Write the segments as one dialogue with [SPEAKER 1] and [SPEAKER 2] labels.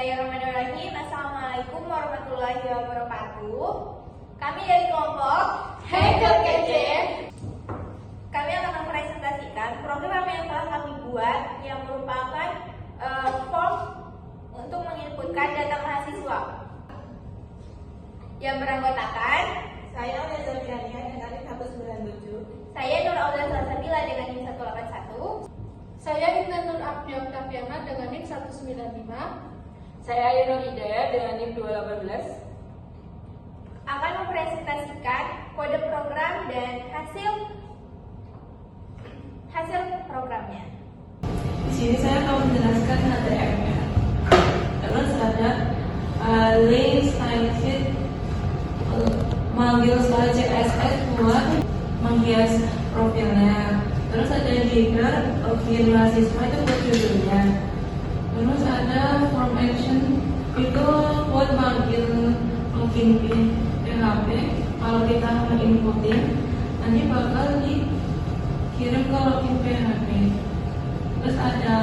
[SPEAKER 1] Bismillahirrahmanirrahim. Assalamualaikum warahmatullahi wabarakatuh. Kami dari kelompok Hacker Kece. Kami akan mempresentasikan program yang telah kami buat yang merupakan form untuk menginputkan data mahasiswa yang beranggotakan
[SPEAKER 2] Saya Aulia Zafirania dengan NIM 197.
[SPEAKER 1] saya Nur Aulia Salsabila dengan NIM 181.
[SPEAKER 3] Saya Inna Nur Abdi Oktaviana dengan NIM 195.
[SPEAKER 2] Saya Ainur Hidayat dengan NIM 218.
[SPEAKER 1] Akan mempresentasikan kode program dan hasil programnya.
[SPEAKER 2] Di sini saya akan menjelaskan HTML. Terus ada link style sheet, manggil style CSS buat menghias profilnya. Terus ada header login mahasiswa itu buat judulnya. Terus ada form action itu buat manggil login PHP. Kalau kita menginputin nanti bakal dikirim ke login PHP. Terus ada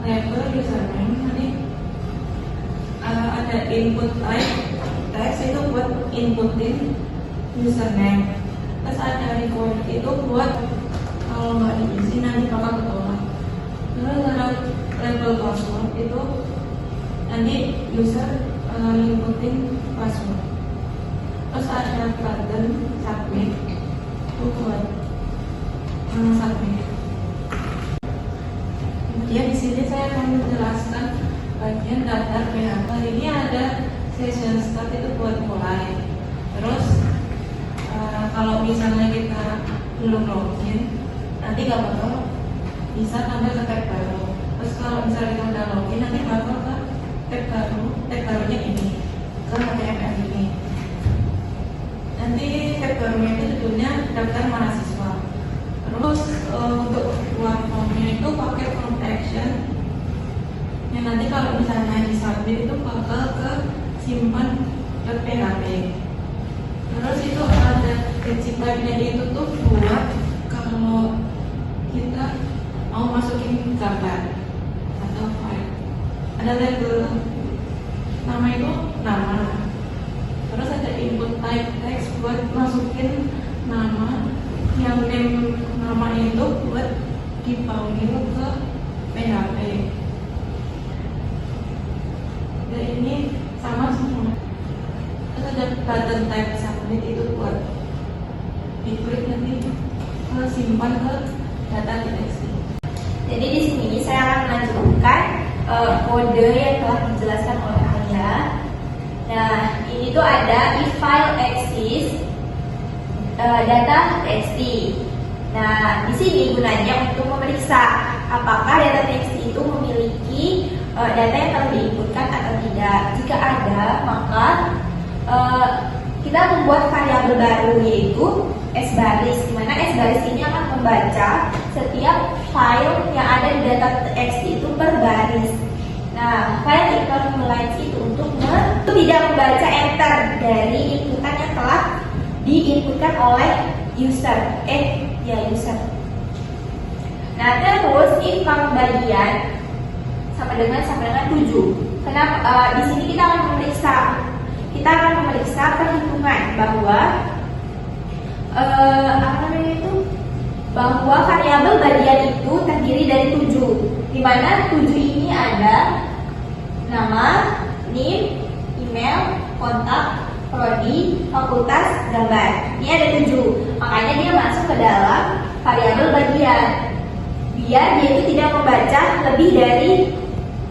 [SPEAKER 2] label username, nanti ada input type text itu buat inputin username. Terus ada record itu buat kalau nggak diisi nanti bakal ketolak. Terus ada label password itu nanti user inputin password. Terus ada button submit itu buat submit. Kemudian di sini saya akan menjelaskan bagian daftar PHP. Ini ada session start itu buat mulai. Terus kalau misalnya kita belum login, nanti nggak bakal bisa tambah ke tab baru. Terus kalau misalnya kita udah login, nanti bakal ke tab baru. Tab barunya ini, ke HTML ini. Nanti tab barunya itu judulnya daftar mahasiswa. Terus untuk buat formnya itu pakai form action. Yang nanti kalau misalnya di submit itu bakal ke simpan .php. Terus itu ada basic pipe-nya itu tuh buat kalau kita mau masukin gambar atau file. Ada label nama itu nama. Terus ada input type text buat masukin nama, yang name nama itu buat dipanggil ke PHP. Dan ini sama semua. Terus ada button type submit itu buat diklik nanti simpan ke data txt.
[SPEAKER 1] Jadi di sini saya akan melanjutkan kode yang telah dijelaskan oleh Alia. Nah, ini tuh ada if file exists data txt. Nah, di sini gunanya untuk memeriksa apakah data txt itu memiliki data yang telah diinputkan atau tidak. Jika ada, maka kita membuat variabel baru yaitu sbaris, di mana sbaris ini akan membaca setiap file yang ada di data txt itu per baris. Nah, file return lines itu untuk tidak membaca enter dari inputan yang telah diinputkan oleh user. User. Nah, terus if bagian sama dengan 7. Kenapa? Di sini kita akan memeriksa perhitungan bahwa bahwa variabel bagian itu terdiri dari 7, di mana 7 ini ada nama, NIM, email, kontak, prodi, fakultas, gambar. Ini ada 7, makanya dia masuk ke dalam variabel bagian biar dia itu tidak membaca lebih dari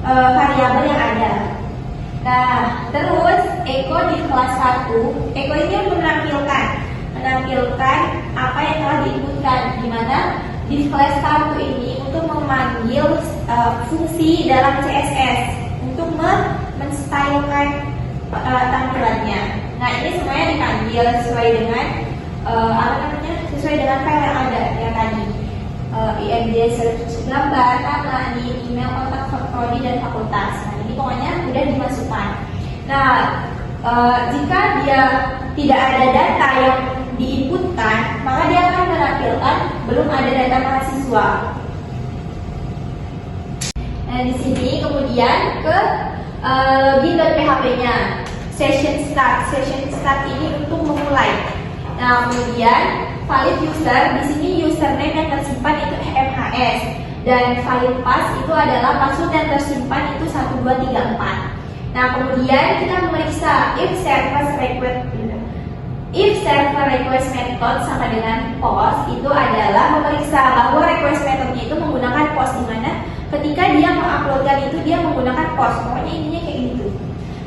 [SPEAKER 1] variabel yang ada. Nah, terus echo di kelas 1, echo ini menampilkan apa yang telah diinputkan, di mana di kelas 1 ini untuk memanggil fungsi dalam CSS untuk menstylekan tampilannya. Nah, ini semuanya dipanggil sesuai dengan sesuai dengan file yang ada yang tadi. IMG search gambar, nama, email, kontak, prodi, dan fakultas. Nah, ini pokoknya udah dimasukkan. Nah, jika dia tidak ada data yang diinputkan, maka dia akan menampilkan belum ada data mahasiswa. Nah, di sini kemudian ke login.php-nya. Session start ini untuk memulai. Nah, kemudian valid user, di sini username yang tersimpan itu MHS dan valid pass itu adalah password yang tersimpan itu 1234. Nah, kemudian kita memeriksa if server request method sama dengan post, itu adalah memeriksa bahwa request methodnya itu menggunakan post, di mana ketika dia menguploadkan itu dia menggunakan post. Pokoknya intinya kayak gitu.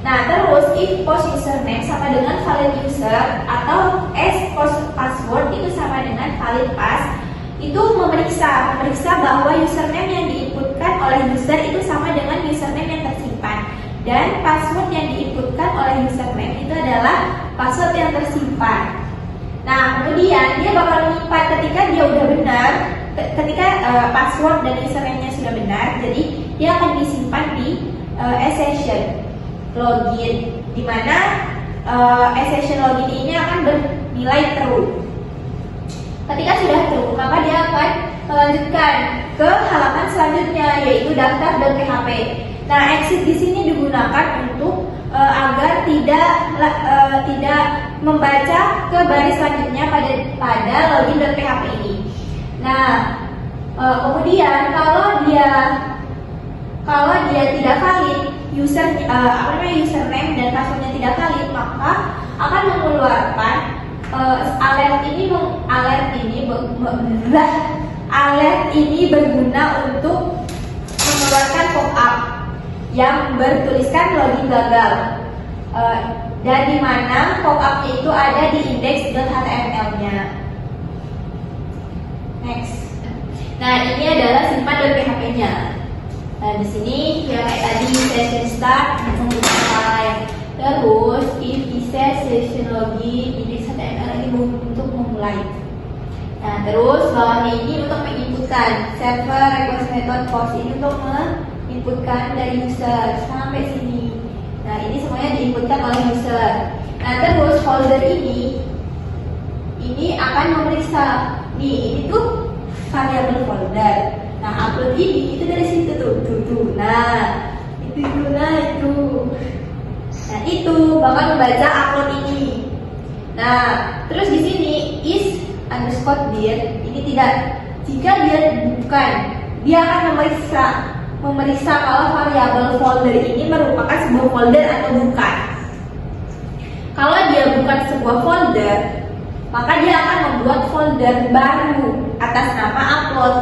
[SPEAKER 1] Nah, terus if post username sama dengan valid user atau post password itu sama dengan valid pass, itu memeriksa bahwa username yang diinputkan oleh user itu sama dengan username yang tersimpan, dan password yang diinputkan oleh username itu adalah password yang tersimpan. Nah, kemudian dia bakal menyimpan ketika dia udah benar, ketika password dan username-nya sudah benar, jadi dia akan disimpan di session login, di mana session login ini akan bernilai true. Ketika sudah true, maka dia akan melanjutkan ke halaman selanjutnya, yaitu daftar.php. Nah, exit di sini digunakan untuk agar tidak membaca ke baris selanjutnya pada login.php ini. Nah, kemudian kalau dia tidak valid, username dan passwordnya tidak valid, maka akan mengeluarkan alert ini berguna untuk mengeluarkan pop-up yang bertuliskan login gagal, dan di mana pop-upnya itu ada di index.html-nya. Next. Nah, ini adalah simpan.php-nya. Nah, di sini ya kayak tadi session start langsung dimulai. Terus if isa session login index.html ini untuk memulai. Nah, terus bawahnya ini untuk menginputkan server request method post ini untuk menginputkan dari user sampai sini. Nah, ini semuanya diinputkan oleh user. Nah, terus folder ini akan memeriksa ini tuh variabel folder. Nah, upload ini itu dari situ tuh. Nah, itu bakal membaca upload ini. Nah, terus di sini is_dir ini tidak. Jika dia bukan, dia akan memeriksa kalau variabel folder ini merupakan sebuah folder atau bukan. Kalau dia bukan sebuah folder, maka dia akan membuat folder baru atas nama upload.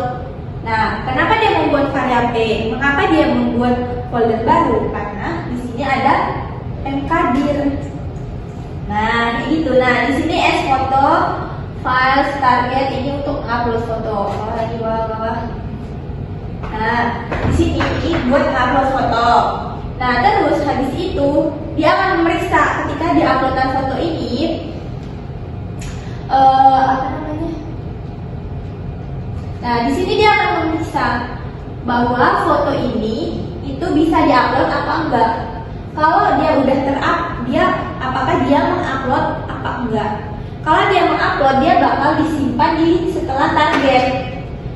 [SPEAKER 1] Nah, kenapa dia membuat variabel? Mengapa dia membuat folder baru? Karena di sini ada mkdir. Nah, gitu. Nah, di sini foto, files, target ini untuk upload foto. Kalau di bawah. Nah, di sini ini buat upload foto. Nah, terus habis itu dia akan memeriksa ketika diuploadkan foto ini Nah, di sini dia akan memeriksa bahwa foto ini itu bisa diupload apa enggak. Kalau dia udah apakah dia mengupload apa enggak. Kalau dia mengupload, dia bakal disimpan di setelah target.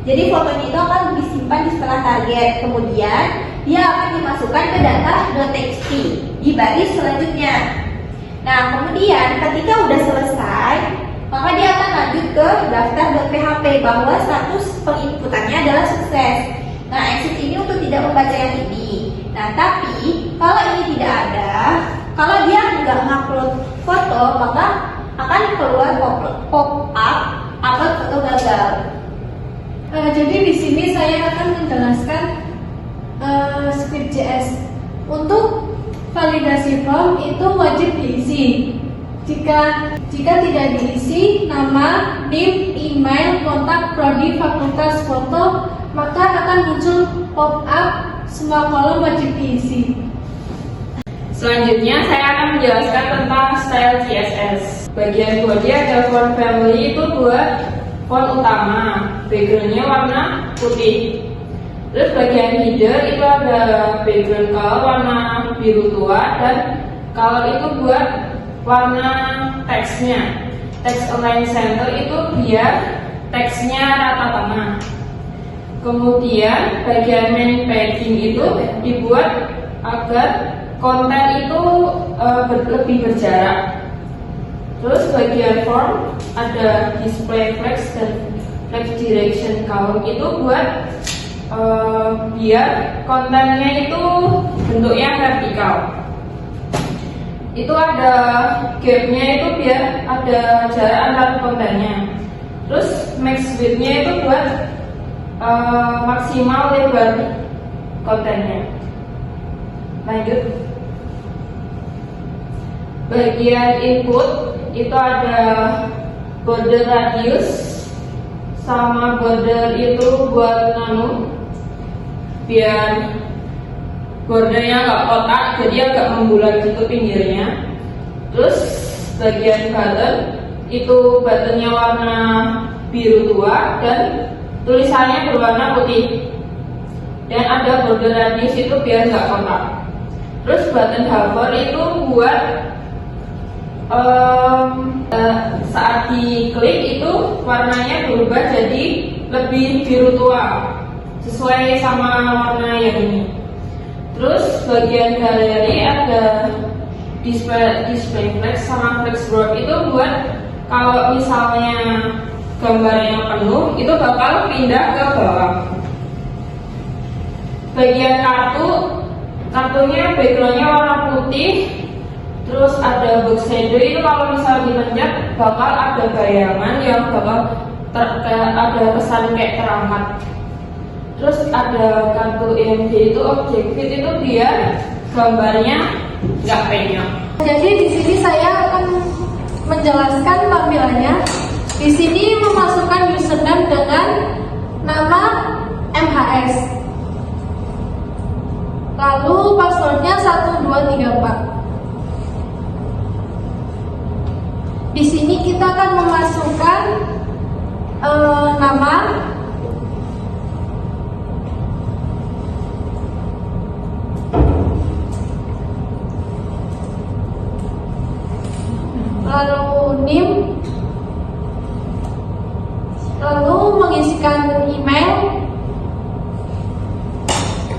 [SPEAKER 1] Jadi fotonya itu akan disimpan di setelah target. Kemudian dia akan dimasukkan ke data.txt di baris selanjutnya. Nah, kemudian ketika udah selesai, maka dia akan lanjut ke daftar.php bahwa status penginputannya adalah sukses. Nah, exit ini untuk tidak membaca yang ini. Nah, tapi kalau ini tidak ada, kalau dia nggak ngupload foto, maka akan keluar pop-up upload foto gagal.
[SPEAKER 3] Jadi di sini saya akan menjelaskan Script.js. Untuk validasi form itu wajib diisi. Jika tidak diisi nama, NIM, email, kontak, prodi, fakultas, foto, maka akan muncul pop-up semua kolom wajib diisi.
[SPEAKER 2] Selanjutnya saya akan menjelaskan tentang style CSS. Bagian body ada font family, itu buat font utama, backgroundnya warna putih. Terus bagian header itu ada background color warna biru tua, dan color itu buat warna teksnya. Text align center itu biar teksnya rata tengah. Kemudian bagian main padding itu dibuat agar konten itu lebih berjarak. Terus bagian form ada display flex dan flex direction count, itu buat biar kontennya itu bentuknya vertikal. Itu ada gapnya itu biar ada jarak antar kontennya. Terus max width-nya itu buat maksimal lebar kontennya. Lanjut. Bagian input itu ada border radius sama border itu buat biar bordernya nggak kotak, jadi agak membulat gitu pinggirnya. Terus bagian button itu buttonnya warna biru tua dan tulisannya berwarna putih. Dan ada border radius itu biar nggak kotak. Terus button hover itu buat saat diklik itu warnanya berubah jadi lebih biru tua sesuai sama warna yang ini. Terus bagian galeri ada display flex sama flex board, itu buat kalau misalnya gambarnya penuh itu bakal pindah ke bawah. Bagian kartunya backgroundnya warna putih. Terus ada box shadow, itu kalau misalnya dipencet bakal ada bayangan yang bakal ada kesan kayak terangkat. Terus ada kartu EMD itu object fit, itu biar gambarnya nggak penyok.
[SPEAKER 3] Jadi di sini saya akan menjelaskan tampilannya. Di sini memasukkan username dengan nama MHS. Lalu passwordnya 1234. Di sini kita akan memasukkan nama, lalu NIM, lalu mengisikan email.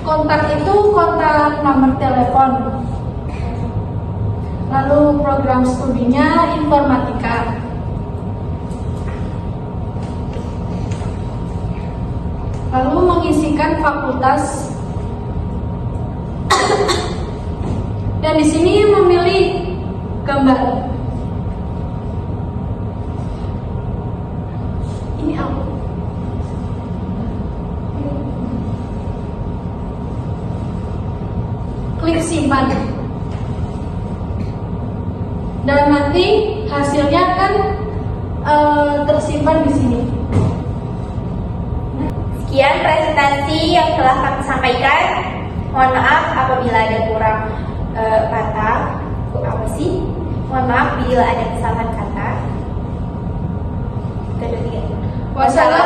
[SPEAKER 3] Kontak itu kontak nomor telepon. Lalu program studinya informatika. Lalu mengisikan fakultas. Dan di sini memilih gambar. Ini aku. Klik simpan. Dan nanti hasilnya akan tersimpan di sini.
[SPEAKER 1] Sekian presentasi yang telah kami sampaikan. Mohon maaf apabila ada kurang kata. Apa sih? Mohon maaf bila ada kesalahan kata.
[SPEAKER 3] Wassalamualaikum